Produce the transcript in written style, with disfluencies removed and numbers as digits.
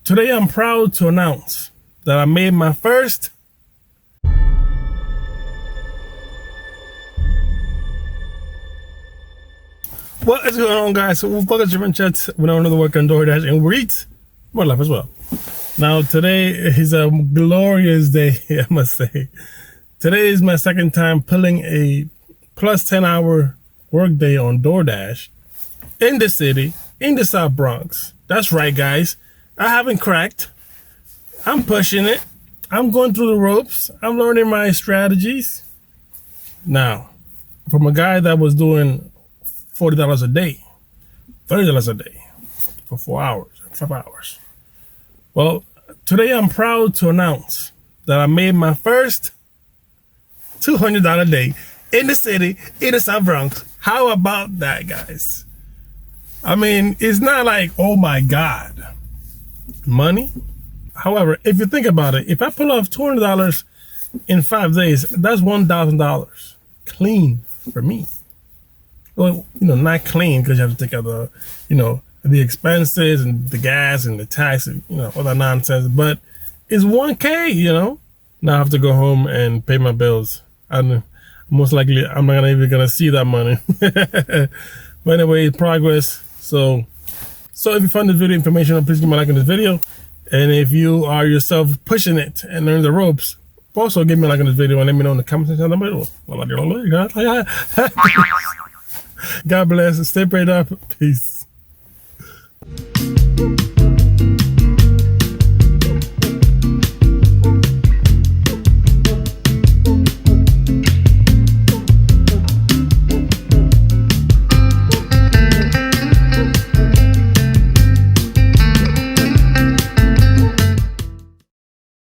Today I'm proud to announce that I made my first What is going on, guys? So welcome to Wrenchettes. We know another work on DoorDash and Uber Eats. More life as well. Now today is a glorious day, I must say. Today is my second time pulling a plus 10-hour work day on DoorDash in the city, in the South Bronx. That's right, guys. I haven't cracked. I'm pushing it. I'm going through the ropes. I'm learning my strategies. Now, from a guy that was doing $40 a day, $30 a day for 4 hours, 5 hours. Well, today I'm proud to announce that I made my first $200 a day in the city, in the South Bronx. How about that, guys? I mean, it's not like, oh my God, money. However, if you think about it, if I pull off $200 in 5 days, that's $1,000 clean for me. Well, not clean because you have to take out the, the expenses and the gas and the tax and, all that nonsense. But it's $1K, Now I have to go home and pay my bills. And most likely I'm not even gonna see that money. But anyway, progress. So if you found this video informational, please give me a like on this video. And if you are yourself pushing it and learning the ropes, also give me a like on this video and let me know in the comments section down below. God bless. Stay prayed up. Peace.